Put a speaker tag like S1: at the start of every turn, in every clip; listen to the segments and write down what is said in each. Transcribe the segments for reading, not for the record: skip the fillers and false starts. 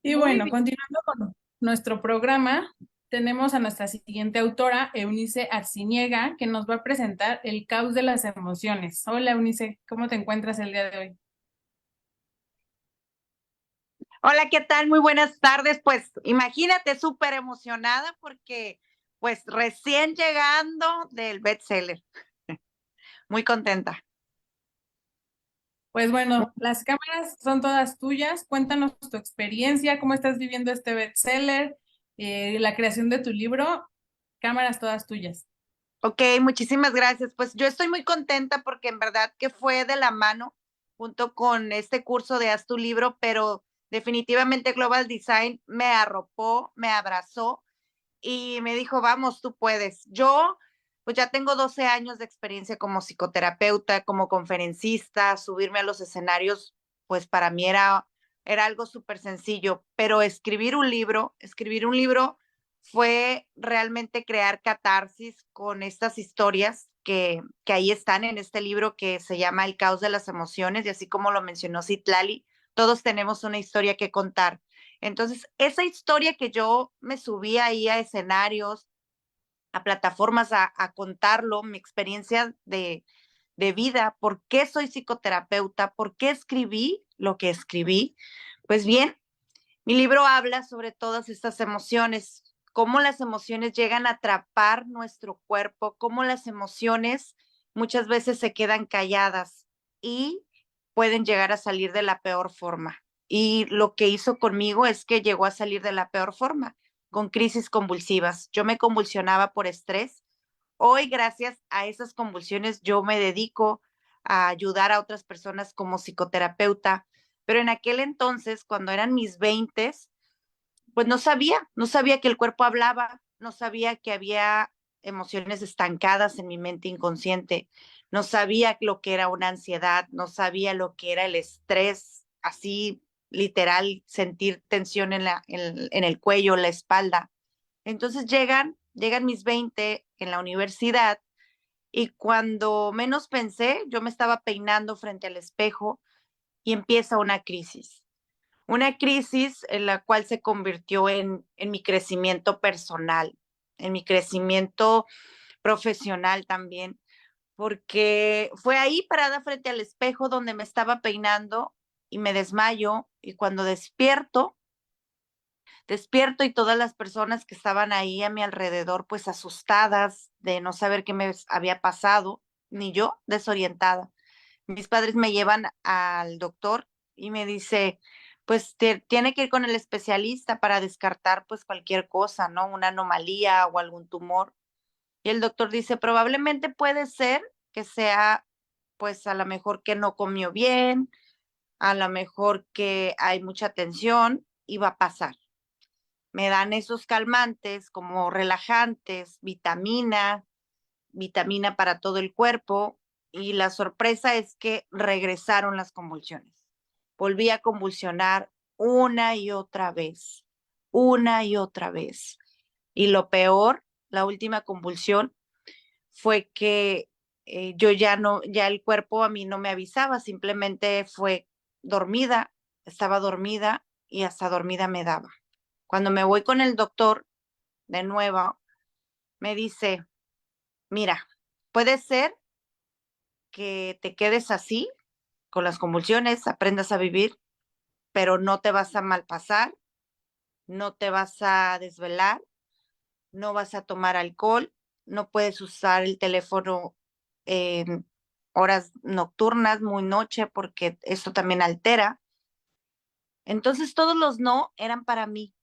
S1: Y
S2: Muy
S1: bueno,
S2: bien.
S1: continuando con nuestro programa, tenemos a nuestra siguiente autora, Eunice Arciniega, que nos va a presentar El caos de las emociones. Hola, Eunice, ¿cómo te encuentras el día de hoy?
S2: Hola, ¿qué tal? Muy buenas tardes. Pues imagínate, súper emocionada porque pues recién llegando del bestseller. Muy contenta.
S1: Pues
S2: Mu-
S1: bueno, las cámaras son todas tuyas. Cuéntanos tu experiencia, cómo estás viviendo este bestseller, la creación de tu libro. Cámaras todas tuyas.
S2: Ok, muchísimas gracias. Pues yo estoy muy contenta porque en verdad que fue de la mano junto con este curso de Haz tu libro, pero definitivamente Global Design me arropó, me abrazó y me dijo, vamos, tú puedes. Yo, pues ya tengo 12 años de experiencia como psicoterapeuta, como conferencista, subirme a los escenarios, pues para mí era algo súper sencillo, pero escribir un libro fue realmente crear catarsis con estas historias que ahí están en este libro que se llama El caos de las emociones, y así como lo mencionó Citlali, todos tenemos una historia que contar. Entonces, esa historia que yo me subí ahí a escenarios, a plataformas a contarlo, mi experiencia de vida, por qué soy psicoterapeuta, por qué escribí lo que escribí, pues bien, mi libro habla sobre todas estas emociones, cómo las emociones llegan a atrapar nuestro cuerpo, cómo las emociones muchas veces se quedan calladas y pueden llegar a salir de la peor forma. Y lo que hizo conmigo es que llegó a salir de la peor forma, con crisis convulsivas. Yo me convulsionaba por estrés. Hoy, gracias a esas convulsiones, yo me dedico a ayudar a otras personas como psicoterapeuta, pero en aquel entonces, cuando eran mis veintes, pues no sabía que el cuerpo hablaba, no sabía que había emociones estancadas en mi mente inconsciente, no sabía lo que era una ansiedad, no sabía lo que era el estrés, así literal, sentir tensión en el cuello, la espalda. Entonces llegan mis 20 en la universidad y cuando menos pensé, yo me estaba peinando frente al espejo y empieza una crisis en la cual se convirtió en mi crecimiento personal, en mi crecimiento profesional también, porque fue ahí parada frente al espejo donde me estaba peinando y me desmayo y cuando despierto y todas las personas que estaban ahí a mi alrededor pues asustadas de no saber qué me había pasado, ni yo desorientada. Mis padres me llevan al doctor y me dice, pues tiene que ir con el especialista para descartar pues cualquier cosa, ¿no? Una anomalía o algún tumor. Y el doctor dice, probablemente puede ser que sea pues a lo mejor que no comió bien, a lo mejor que hay mucha tensión y va a pasar. Me dan esos calmantes como relajantes, vitamina para todo el cuerpo y la sorpresa es que regresaron las convulsiones. Volví a convulsionar una y otra vez, una y otra vez. Y lo peor, la última convulsión fue que yo ya no, ya el cuerpo a mí no me avisaba, simplemente fue dormida, estaba dormida y hasta dormida me daba. Cuando me voy con el doctor de nuevo, me dice, mira, puede ser que te quedes así, con las convulsiones, aprendas a vivir, pero no te vas a malpasar, no te vas a desvelar, no vas a tomar alcohol, no puedes usar el teléfono en horas nocturnas, muy noche, porque esto también altera. Entonces todos los no eran para mí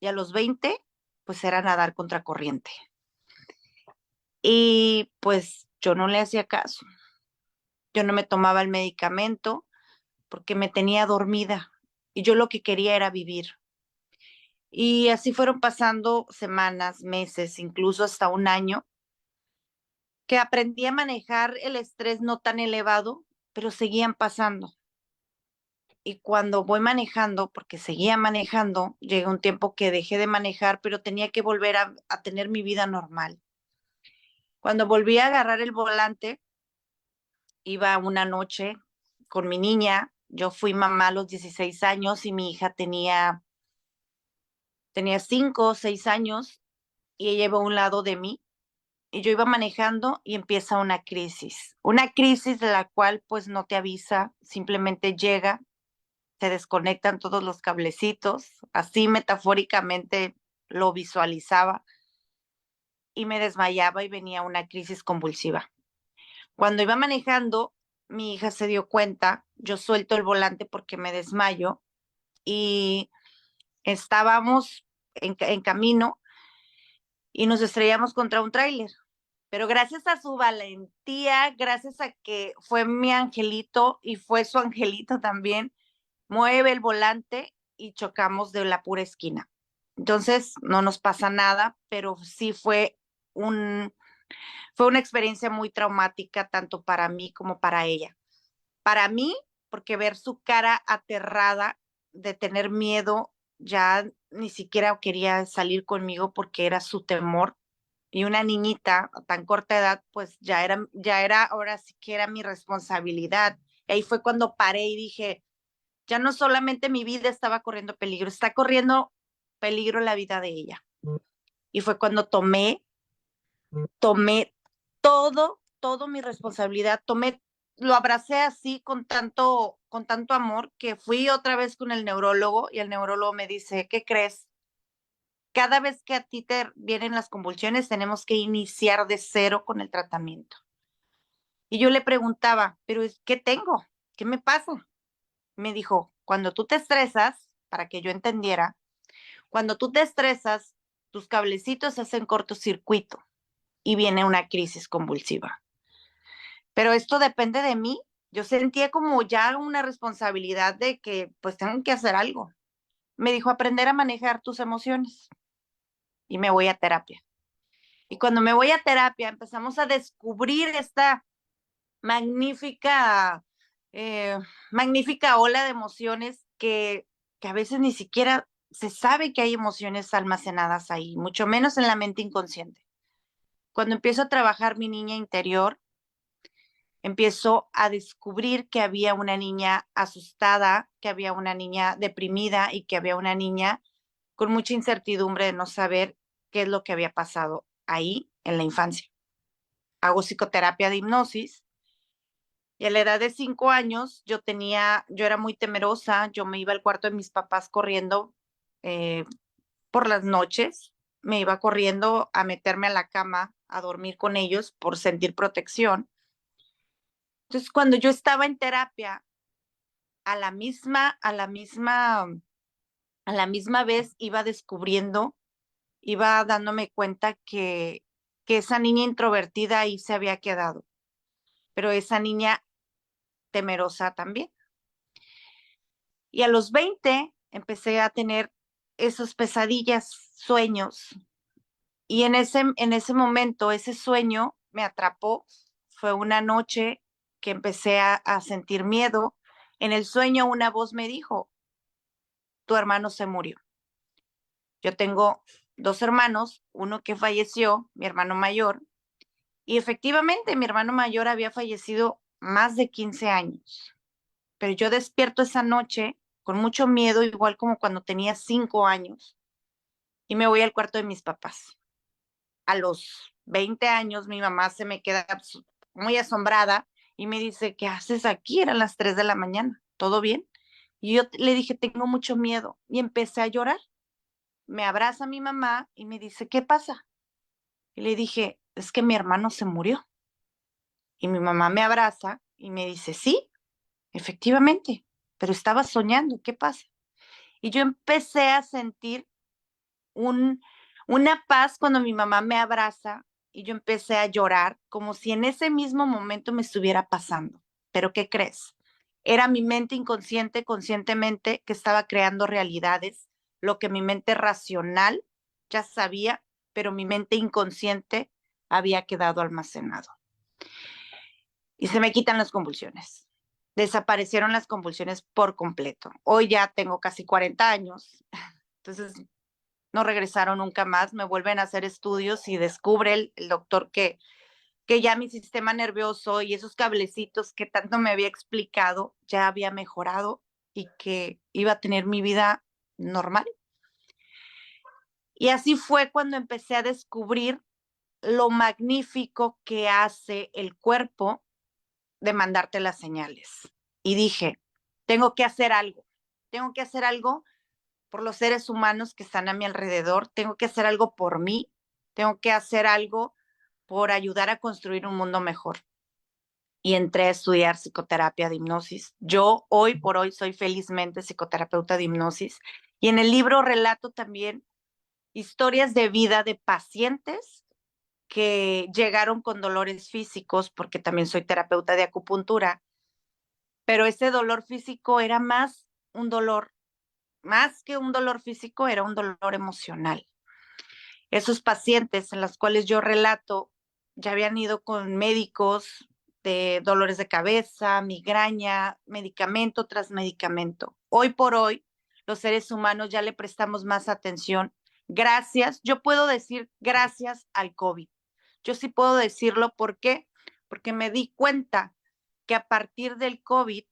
S2: y a los 20 pues era nadar contra corriente. Y pues yo no le hacía caso, yo no me tomaba el medicamento porque me tenía dormida y yo lo que quería era vivir. Y así fueron pasando semanas, meses, incluso hasta un año, que aprendí a manejar el estrés no tan elevado, pero seguían pasando. Y cuando voy manejando, porque seguía manejando, llega un tiempo que dejé de manejar, pero tenía que volver a tener mi vida normal. Cuando volví a agarrar el volante, iba una noche con mi niña. Yo fui mamá a los 16 años y mi hija tenía Tenía 5 o 6 años y ella iba a un lado de mí y yo iba manejando y empieza una crisis de la cual pues no te avisa, simplemente llega, se desconectan todos los cablecitos, así metafóricamente lo visualizaba y me desmayaba y venía una crisis convulsiva. Cuando iba manejando, mi hija se dio cuenta, yo suelto el volante porque me desmayo y estábamos en camino y nos estrellamos contra un tráiler. Pero gracias a su valentía, gracias a que fue mi angelito y fue su angelito también, mueve el volante y chocamos de la pura esquina. Entonces, no nos pasa nada, pero sí fue una experiencia muy traumática tanto para mí como para ella. Para mí, porque ver su cara aterrada de tener miedo, ya ni siquiera quería salir conmigo porque era su temor. Y una niñita a tan corta edad, pues ya era, ahora sí que era mi responsabilidad. Y ahí fue cuando paré y dije, ya no solamente mi vida estaba corriendo peligro, está corriendo peligro la vida de ella. Y fue cuando tomé todo mi responsabilidad, lo abracé así con tanto amor que fui otra vez con el neurólogo y el neurólogo me dice, ¿qué crees? Cada vez que a ti te vienen las convulsiones, tenemos que iniciar de cero con el tratamiento. Y yo le preguntaba, ¿pero qué tengo? ¿Qué me pasa? Me dijo, cuando tú te estresas, para que yo entendiera, cuando tú te estresas, tus cablecitos hacen cortocircuito y viene una crisis convulsiva. Pero esto depende de mí. Yo sentía como ya una responsabilidad de que pues tengo que hacer algo. Me dijo aprender a manejar tus emociones y me voy a terapia. Y cuando me voy a terapia empezamos a descubrir esta magnífica, eh, magnífica ola de emociones que a veces ni siquiera se sabe que hay emociones almacenadas ahí, mucho menos en la mente inconsciente. Cuando empiezo a trabajar mi niña interior, empiezo a descubrir que había una niña asustada, que había una niña deprimida y que había una niña con mucha incertidumbre de no saber qué es lo que había pasado ahí en la infancia. Hago psicoterapia de hipnosis y a la edad de 5 años yo era muy temerosa, yo me iba al cuarto de mis papás corriendo eh, por las noches, me iba corriendo a meterme a la cama, a dormir con ellos por sentir protección. Entonces, cuando yo estaba en terapia, a la misma, a la misma, a la misma vez iba dándome cuenta que esa niña introvertida ahí se había quedado, pero esa niña temerosa también. Y a los 20 empecé a tener esas pesadillas, sueños, y en ese momento, ese sueño me atrapó. Fue una noche que empecé a sentir miedo. En el sueño una voz me dijo, tu hermano se murió. Yo tengo 2 hermanos, uno que falleció, mi hermano mayor, y efectivamente mi hermano mayor había fallecido más de 15 años. Pero yo despierto esa noche con mucho miedo, igual como cuando tenía 5 años, y me voy al cuarto de mis papás. A los 20 años mi mamá se me queda muy asombrada y me dice, ¿qué haces aquí? Eran las 3 de la mañana, ¿todo bien? Y yo le dije, tengo mucho miedo y empecé a llorar. Me abraza mi mamá y me dice, ¿qué pasa? Y le dije, es que mi hermano se murió. Y mi mamá me abraza y me dice, sí, efectivamente, pero estaba soñando, ¿qué pasa? Y yo empecé a sentir un, una paz cuando mi mamá me abraza y yo empecé a llorar como si en ese mismo momento me estuviera pasando. Pero ¿qué crees? Era mi mente inconsciente, conscientemente, que estaba creando realidades, lo que mi mente racional ya sabía, pero mi mente inconsciente había quedado almacenado. Y se me quitan las convulsiones. Desaparecieron las convulsiones por completo. Hoy ya tengo casi 40 años, entonces no regresaron nunca más, me vuelven a hacer estudios y descubre el doctor que ya mi sistema nervioso y esos cablecitos que tanto me había explicado ya había mejorado y que iba a tener mi vida normal. Y así fue cuando empecé a descubrir lo magnífico que hace el cuerpo de mandarte las señales. Y dije, tengo que hacer algo por los seres humanos que están a mi alrededor, tengo que hacer algo por mí, tengo que hacer algo por ayudar a construir un mundo mejor. Y entré a estudiar psicoterapia de hipnosis. Yo hoy por hoy soy felizmente psicoterapeuta de hipnosis y en el libro relato también historias de vida de pacientes que llegaron con dolores físicos, porque también soy terapeuta de acupuntura, pero ese dolor físico era más que un dolor físico, era un dolor emocional. Esos pacientes en los cuales yo relato ya habían ido con médicos de dolores de cabeza, migraña, medicamento tras medicamento. Hoy por hoy, los seres humanos ya le prestamos más atención. Gracias, yo puedo decir gracias al COVID. Yo sí puedo decirlo, ¿por qué? Porque me di cuenta que a partir del COVID,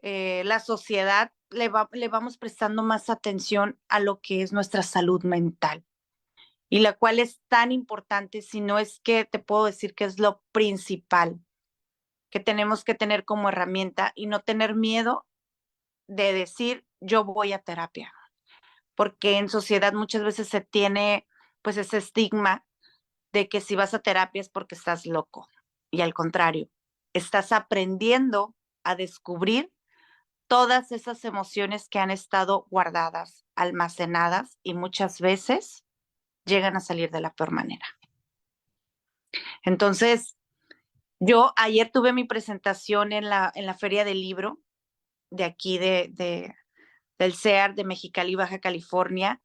S2: la sociedad le vamos prestando más atención a lo que es nuestra salud mental y la cual es tan importante, si no es que te puedo decir que es lo principal que tenemos que tener como herramienta y no tener miedo de decir yo voy a terapia, porque en sociedad muchas veces se tiene pues ese estigma de que si vas a terapia es porque estás loco y al contrario, estás aprendiendo a descubrir todas esas emociones que han estado guardadas, almacenadas y muchas veces llegan a salir de la peor manera. Entonces, yo ayer tuve mi presentación en la Feria del Libro de aquí del CEAR de Mexicali, Baja California,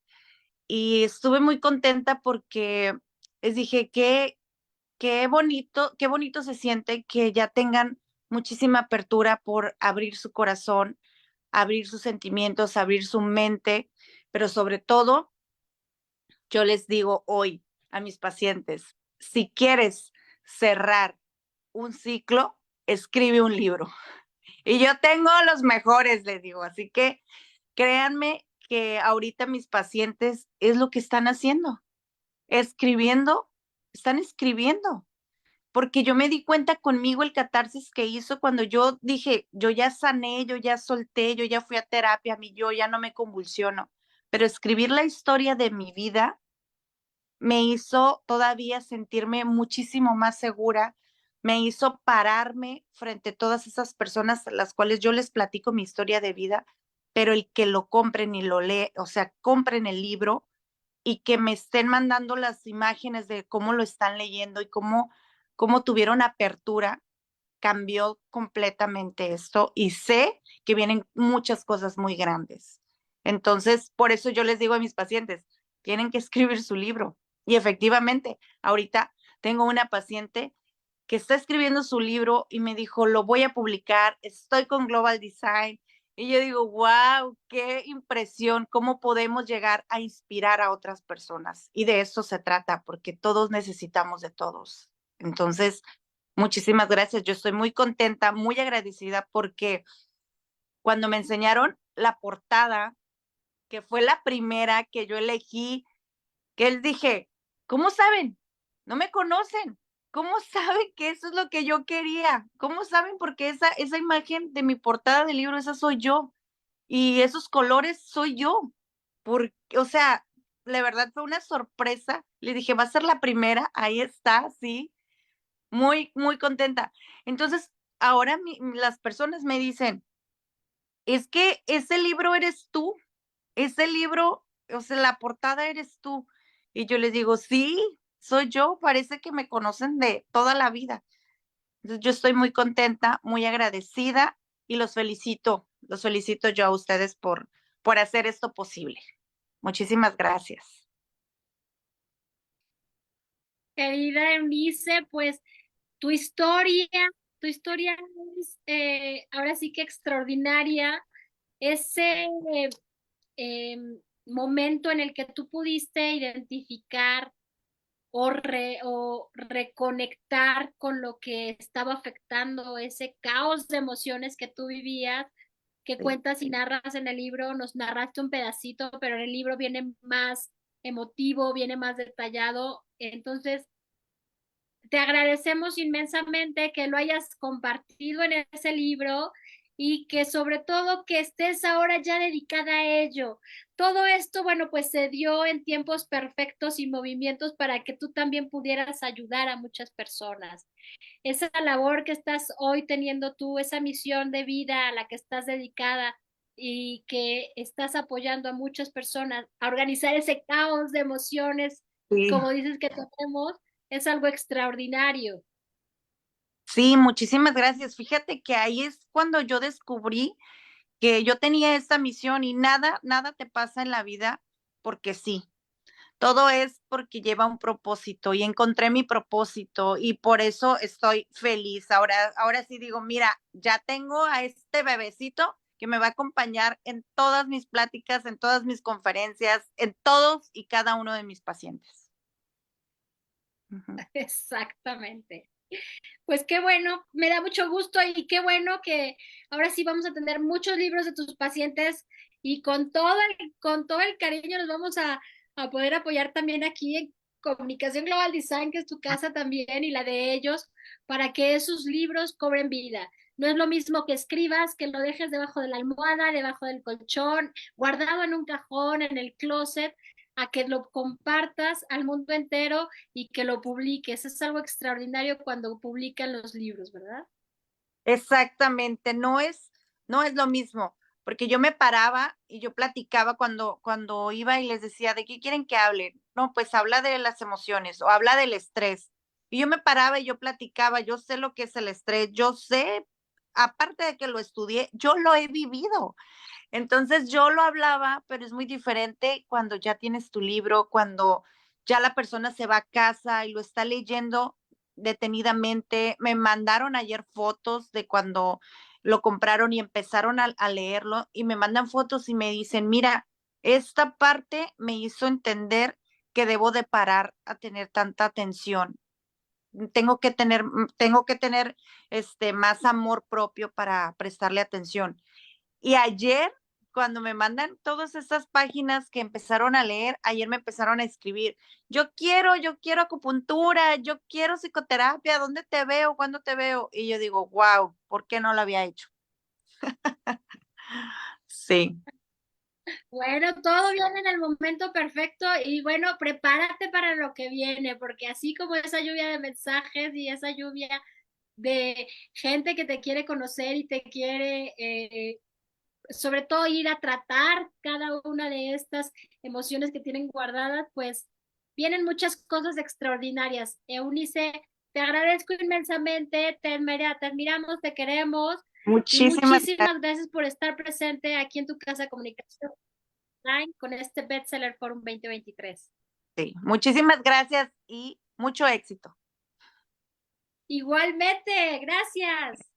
S2: y estuve muy contenta porque les dije que qué bonito se siente que ya tengan muchísima apertura por abrir su corazón, abrir sus sentimientos, abrir su mente, pero sobre todo, yo les digo hoy a mis pacientes, si quieres cerrar un ciclo, escribe un libro. Y yo tengo los mejores, les digo, así que créanme que ahorita mis pacientes es lo que están haciendo, escribiendo, están escribiendo, porque yo me di cuenta conmigo el catarsis que hizo cuando yo dije, yo ya sané, yo ya solté, yo ya fui a terapia, a mí yo ya no me convulsiono, pero escribir la historia de mi vida me hizo todavía sentirme muchísimo más segura, me hizo pararme frente a todas esas personas a las cuales yo les platico mi historia de vida, pero el que lo compren y lo lee, o sea, compren el libro y que me estén mandando las imágenes de cómo lo están leyendo y cómo tuvieron apertura, cambió completamente esto y sé que vienen muchas cosas muy grandes. Entonces, por eso yo les digo a mis pacientes, tienen que escribir su libro. Y efectivamente, ahorita tengo una paciente que está escribiendo su libro y me dijo, lo voy a publicar, estoy con Global Design. Y yo digo, wow, qué impresión, cómo podemos llegar a inspirar a otras personas. Y de eso se trata, porque todos necesitamos de todos. Entonces, muchísimas gracias. Yo estoy muy contenta, muy agradecida porque cuando me enseñaron la portada, que fue la primera que yo elegí, que él dije, ¿cómo saben? No me conocen. ¿Cómo saben que eso es lo que yo quería? ¿Cómo saben? Porque esa imagen de mi portada del libro, esa soy yo. Y esos colores soy yo. Porque, o sea, la verdad fue una sorpresa. Le dije, va a ser la primera. Ahí está, sí. Muy, muy contenta. Entonces, ahora las personas me dicen, es que ese libro eres tú, ese libro, o sea, la portada eres tú. Y yo les digo, sí, soy yo, parece que me conocen de toda la vida. Entonces, yo estoy muy contenta, muy agradecida y los felicito yo a ustedes por hacer esto posible. Muchísimas gracias.
S3: Querida Eunice, pues tu historia, tu historia es ahora sí que extraordinaria. Ese eh, momento en el que tú pudiste identificar o reconectar con lo que estaba afectando ese caos de emociones que tú vivías, que
S2: Sí.
S3: cuentas y narras en el libro, nos narraste un pedacito, pero en el libro viene más, emotivo, viene más detallado. Entonces, te agradecemos inmensamente que lo hayas compartido en ese libro y que sobre todo que estés ahora ya dedicada a ello. Todo esto, bueno, pues se dio en tiempos perfectos y movimientos para que tú también pudieras ayudar a muchas personas. Esa labor que estás hoy teniendo tú, esa misión de vida a la que estás dedicada y que estás apoyando a muchas personas a organizar ese caos de emociones,
S2: Sí.
S3: como dices que tenemos, es algo extraordinario.
S2: Sí, muchísimas gracias. Fíjate que ahí es cuando yo descubrí que yo tenía esta misión y nada, nada te pasa en la vida porque sí. Todo es porque lleva un propósito y encontré mi propósito y por eso estoy feliz. Ahora sí digo, mira, ya tengo a este bebecito que me va a acompañar en todas mis pláticas, en todas mis conferencias, en todos y cada uno de mis pacientes. Ujú.
S3: Exactamente. Pues qué bueno, me da mucho gusto y qué bueno que ahora sí vamos a tener muchos libros de tus pacientes y con todo el cariño los vamos a poder apoyar también aquí en Comunicación Global Design, que es tu casa también y la de ellos, para que esos libros cobren vida. No es lo mismo que escribas, que lo dejes debajo de la almohada, debajo del colchón, guardado en un cajón, en el closet, a que lo compartas al mundo entero y que lo publiques. Es algo extraordinario cuando publican los libros, ¿verdad?
S2: Exactamente, no es lo mismo, porque yo me paraba y yo platicaba cuando iba y les decía, ¿de qué quieren que hable? No, pues habla de las emociones o habla del estrés. Y yo me paraba y yo platicaba, yo sé lo que es el estrés, yo sé, aparte de que lo estudié, yo lo he vivido. Entonces yo lo hablaba, pero es muy diferente cuando ya tienes tu libro, cuando ya la persona se va a casa y lo está leyendo detenidamente. Me mandaron ayer fotos de cuando lo compraron y empezaron a leerlo y me mandan fotos y me dicen, mira, esta parte me hizo entender que debo de parar a tener tanta atención. Tengo que tener más amor propio para prestarle atención. Y ayer, cuando me mandan todas estas páginas que empezaron a leer, ayer me empezaron a escribir, yo quiero acupuntura, yo quiero psicoterapia, ¿dónde te veo? ¿Cuándo te veo? Y yo digo, wow, ¿por qué no lo había hecho? Sí,
S3: Bueno, todo viene en el momento perfecto y bueno, prepárate para lo que viene, porque así como esa lluvia de mensajes y esa lluvia de gente que te quiere conocer y te quiere sobre todo ir a tratar cada una de estas emociones que tienen guardadas, pues vienen muchas cosas extraordinarias. Eunice, te agradezco inmensamente, te admiramos, te queremos y
S2: muchísimas
S3: muchísimas gracias por estar presente aquí en tu casa de comunicación online con este Bestseller Forum 2023.
S2: sí, muchísimas gracias y mucho éxito.
S3: Igualmente, gracias.